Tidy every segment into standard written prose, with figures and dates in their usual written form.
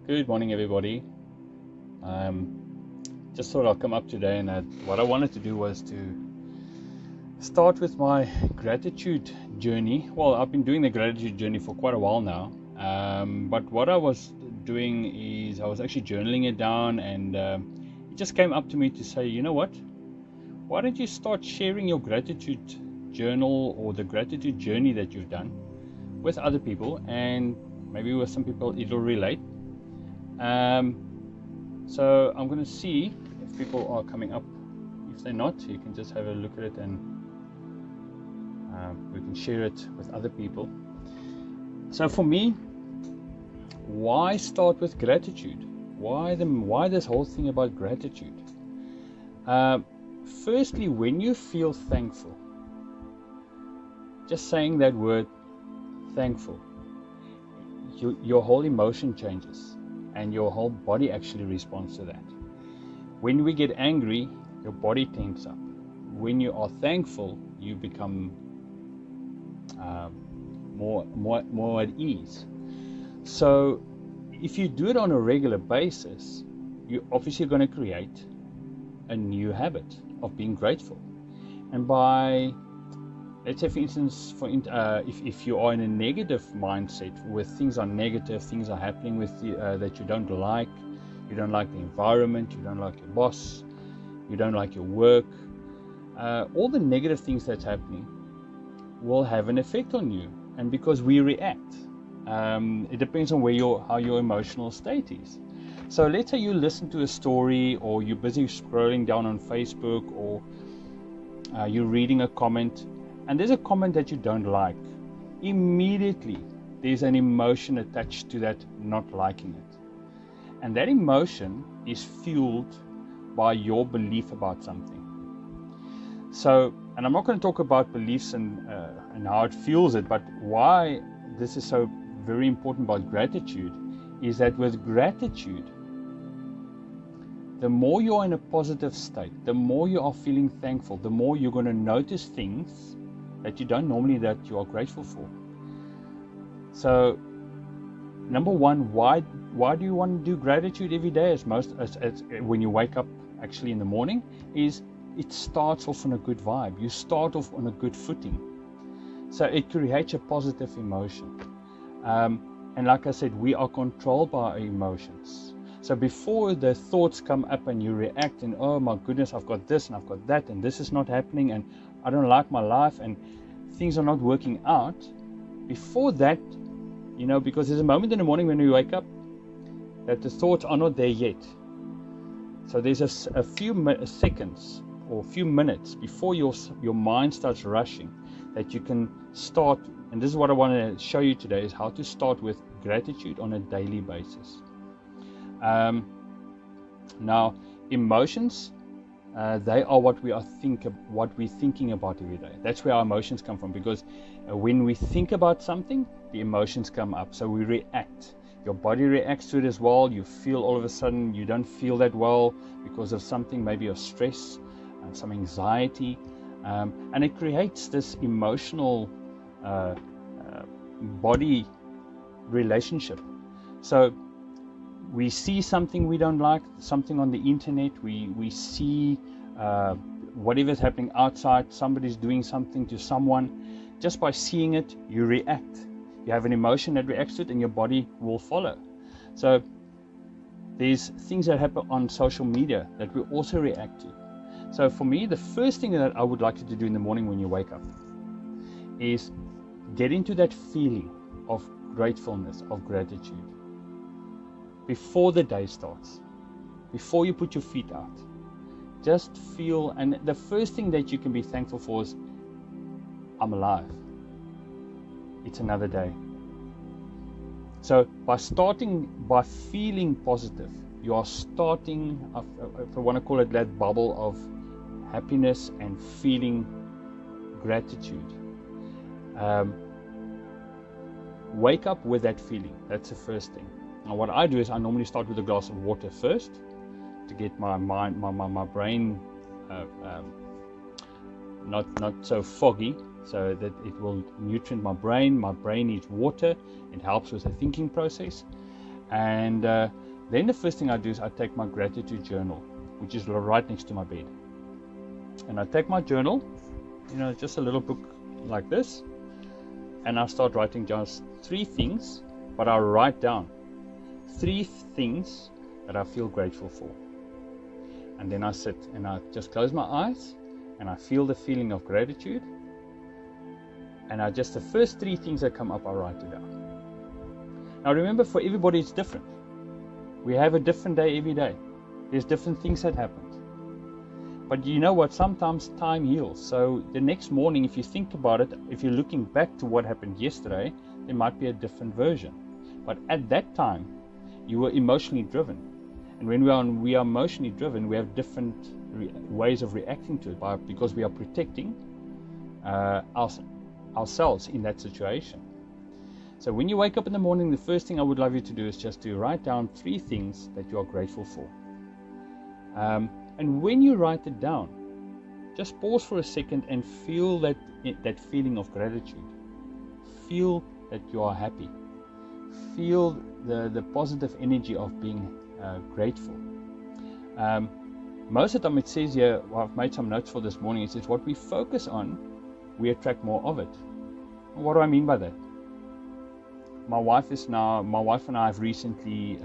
Good morning, everybody. Just thought I'll come up today, and what I wanted to do was to start with my gratitude journey. Well, I've been doing the gratitude journey for quite a while now, but what I was doing is I was actually journaling it down, and it just came up to me to say, you know what? Why don't you start sharing your gratitude journal or the gratitude journey that you've done with other people, and maybe with some people it'll relate. So I'm going to see if people are coming up. If they're not, you can just have a look at it, and we can share it with other people. So for me, why start with gratitude? Why this whole thing about gratitude? Firstly, when you feel thankful, just saying that word thankful, your whole emotion changes, and your whole body actually responds to that. When we get angry, your body tenses up. When you are thankful, you become more at ease. So if you do it on a regular basis, you're obviously going to create a new habit of being grateful. And by, let's say, for instance, if you are in a negative mindset, where things are negative, things are happening with you that you don't like the environment, you don't like your boss, you don't like your work, all the negative things that's happening will have an effect on you. And because we react, it depends on how your emotional state is. So let's say you listen to a story, or you're busy scrolling down on Facebook, or you're reading a comment, and there's a comment that you don't like. Immediately there's an emotion attached to that not liking it, and that emotion is fueled by your belief about something. So, and I'm not going to talk about beliefs and how it fuels it, but why this is so very important about gratitude is that with gratitude, the more you're in a positive state, the more you are feeling thankful, the more you're going to notice things that you don't normally, that you are grateful for. So number one, why do you want to do gratitude every day, as when you wake up actually in the morning, is it starts off on a good vibe. You start off on a good footing. So it creates a positive emotion. And like I said, we are controlled by our emotions. So before the thoughts come up and you react and, oh my goodness, I've got this and I've got that and this is not happening and I don't like my life and things are not working out, before that, because there's a moment in the morning when we wake up that the thoughts are not there yet. So there's a few seconds or a few minutes before your mind starts rushing that you can start. And this is what I want to show you today, is how to start with gratitude on a daily basis. Now, emotions, they are what we're thinking about every day. That's where our emotions come from, because when we think about something, the emotions come up. So we react. Your body reacts to it as well. You feel all of a sudden you don't feel that well because of something, maybe of stress, some anxiety, and it creates this emotional body relationship. So we see something we don't like, something on the internet, we see whatever's happening outside, somebody's doing something to someone. Just by seeing it, you react. You have an emotion that reacts to it, and your body will follow. So there's things that happen on social media that we also react to. So for me, the first thing that I would like you to do in the morning when you wake up is get into that feeling of gratefulness, of gratitude. Before the day starts, before you put your feet out, just feel. And the first thing that you can be thankful for is, I'm alive. It's another day. So by feeling positive, you are starting, if I want to call it, that bubble of happiness and feeling gratitude. Wake up with that feeling. That's the first thing. Now what I do is I normally start with a glass of water first to get my mind, my brain not so foggy, so that it will nutrient my brain. My brain needs water. It helps with the thinking process. And then the first thing I do is I take my gratitude journal, which is right next to my bed. And I take my journal, just a little book like this, and I start writing just 3 things, but I write down 3 things that I feel grateful for. And then I sit and I just close my eyes and I feel the feeling of gratitude. And the first 3 things that come up, I write it down. Now remember, for everybody it's different. We have a different day every day. There's different things that happen. But you know what? Sometimes time heals. So the next morning, if you think about it, if you're looking back to what happened yesterday, there might be a different version. But at that time, you were emotionally driven. And when we are emotionally driven, we have different ways of reacting to it because we are protecting ourselves in that situation. So when you wake up in the morning, the first thing I would love you to do is just to write down 3 things that you are grateful for. And when you write it down, just pause for a second and feel that feeling of gratitude. Feel that you are happy. Feel the positive energy of being grateful. Most of the time it says here, I've made some notes for this morning, it says what we focus on, we attract more of it. What do I mean by that? My wife and I have recently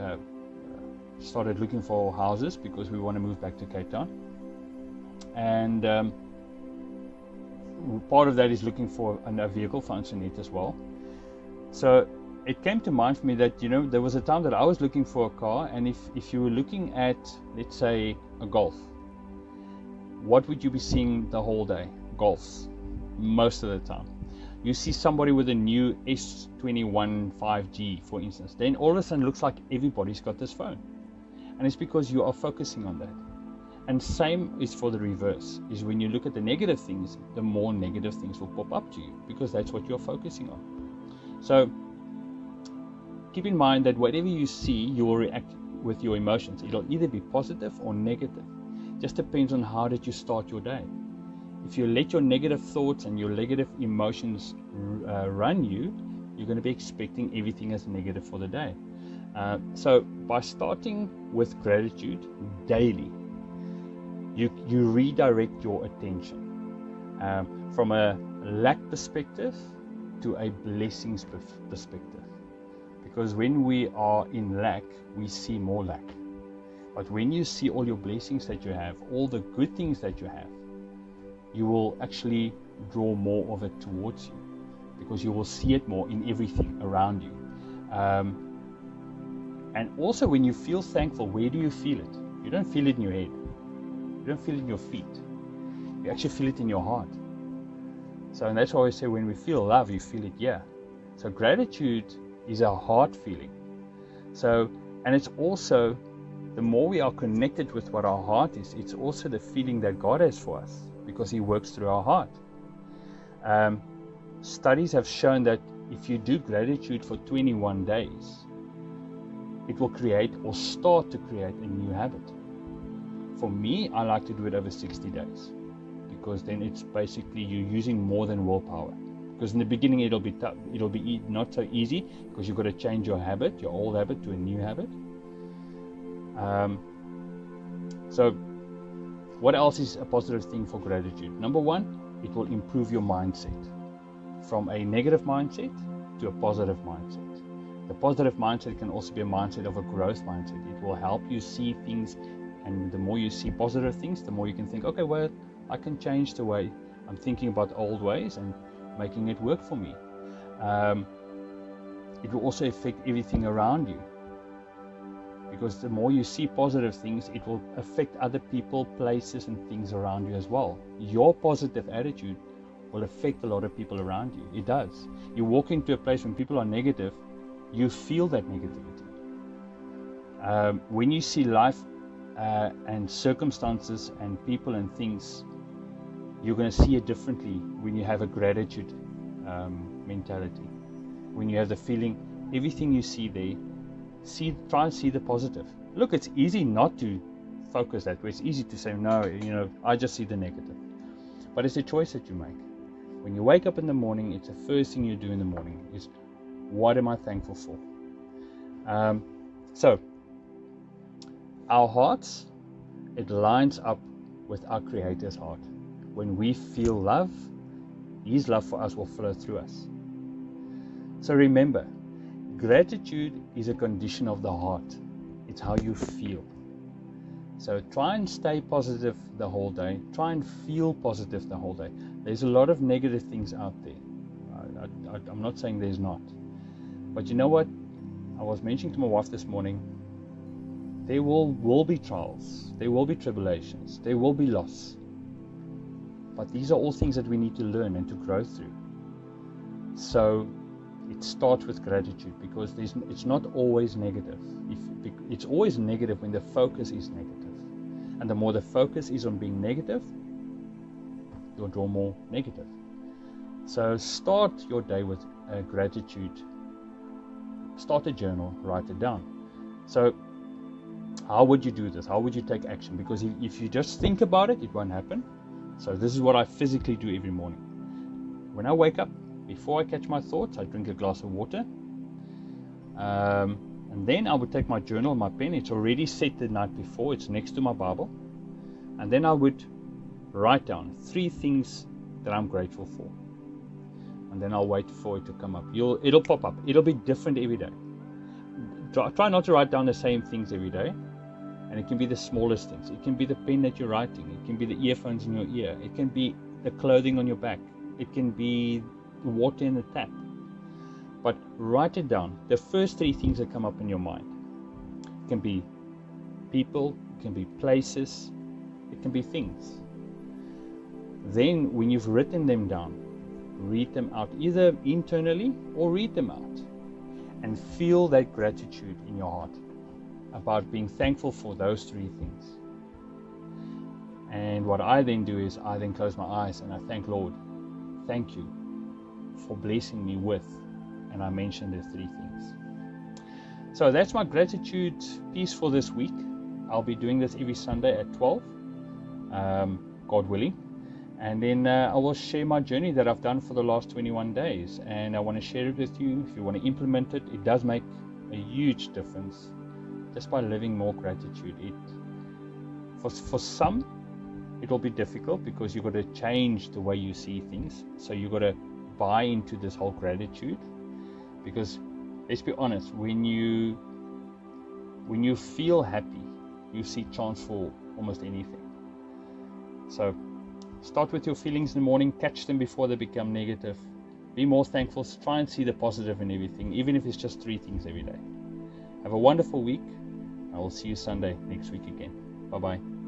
started looking for houses because we want to move back to Cape Town. And part of that is looking for a vehicle for Antoinette as well. So it came to mind for me that, there was a time that I was looking for a car, and if you were looking at, let's say, a Golf, what would you be seeing the whole day? Golfs, most of the time. You see somebody with a new S21 5G, for instance, then all of a sudden it looks like everybody's got this phone. And it's because you are focusing on that. And same is for the reverse, is when you look at the negative things, the more negative things will pop up to you, because that's what you're focusing on. So keep in mind that whatever you see, you will react with your emotions. It'll either be positive or negative. Just depends on how did you start your day. If you let your negative thoughts and your negative emotions run you, you're going to be expecting everything as negative for the day. So by starting with gratitude daily, you redirect your attention from a lack perspective to a blessings perspective. Because when we are in lack, we see more lack. But when you see all your blessings that you have, all the good things that you have, you will actually draw more of it towards you, because you will see it more in everything around you. And also when you feel thankful, where do you feel it? You don't feel it in your head. You don't feel it in your feet. You actually feel it in your heart. So, and that's why I say when we feel love, you feel it here. So gratitude is a heart feeling. So, and it's also, the more we are connected with what our heart is, it's also the feeling that God has for us, because He works through our heart. Studies have shown that if you do gratitude for 21 days, it will create or start to create a new habit. For me, I like to do it over 60 days, because then it's basically you're using more than willpower. Because in the beginning it'll be tough, it'll be not so easy, because you've got to change your habit, your old habit, to a new habit. So what else is a positive thing for gratitude? Number 1, it will improve your mindset from a negative mindset to a positive mindset. The positive mindset can also be a mindset of a growth mindset. It will help you see things, and the more you see positive things, the more you can think, okay, well, I can change the way I'm thinking about old ways and making it work for me. It will also affect everything around you, because the more you see positive things, it will affect other people, places, and things around you as well. Your positive attitude will affect a lot of people around you. It does. You walk into a place when people are negative, you feel that negativity. When you see life and circumstances and people and things, you're going to see it differently when you have a gratitude mentality. When you have the feeling, everything you see there, try and see the positive. Look, it's easy not to focus that way. It's easy to say, no, I just see the negative. But it's a choice that you make. When you wake up in the morning, it's the first thing you do in the morning is, what am I thankful for? So, our hearts, it lines up with our Creator's heart. When we feel love, His love for us will flow through us. So remember, gratitude is a condition of the heart. It's how you feel. So try and stay positive the whole day. Try and feel positive the whole day. There's a lot of negative things out there. I'm not saying there's not. But you know what? I was mentioning to my wife this morning, there will be trials. There will be tribulations. There will be loss. But these are all things that we need to learn and to grow through. So it starts with gratitude, because it's not always negative. It's always negative when the focus is negative. And the more the focus is on being negative, you'll draw more negative. So start your day with gratitude. Start a journal, write it down. So how would you do this? How would you take action? Because if you just think about it, it won't happen. So this is what I physically do every morning. When I wake up, before I catch my thoughts, I drink a glass of water. And then I would take my journal, my pen. It's already set the night before. It's next to my Bible. And then I would write down 3 things that I'm grateful for. And then I'll wait for it to come up. It'll pop up. It'll be different every day. Try not to write down the same things every day. And it can be the smallest things. It can be the pen that you're writing. It can be the earphones in your ear. It can be the clothing on your back. It can be the water in the tap. But write it down. The first 3 things that come up in your mind. It can be people. It can be places. It can be things. Then when you've written them down, read them out, either internally or read them out, and feel that gratitude in your heart about being thankful for those 3 things. And what I then do is I then close my eyes and I thank Lord, thank you for blessing me with, and I mention the 3 things. So that's my gratitude piece for this week. I'll be doing this every Sunday at 12, God willing. And then I will share my journey that I've done for the last 21 days. And I want to share it with you. If you want to implement it, it does make a huge difference just by living more gratitude. For some, it will be difficult because you've got to change the way you see things. So you've got to buy into this whole gratitude. Because let's be honest, when you feel happy, you see chance for almost anything. So start with your feelings in the morning, catch them before they become negative. Be more thankful, try and see the positive in everything, even if it's just 3 things every day. Have a wonderful week. I will see you Sunday next week again. Bye-bye.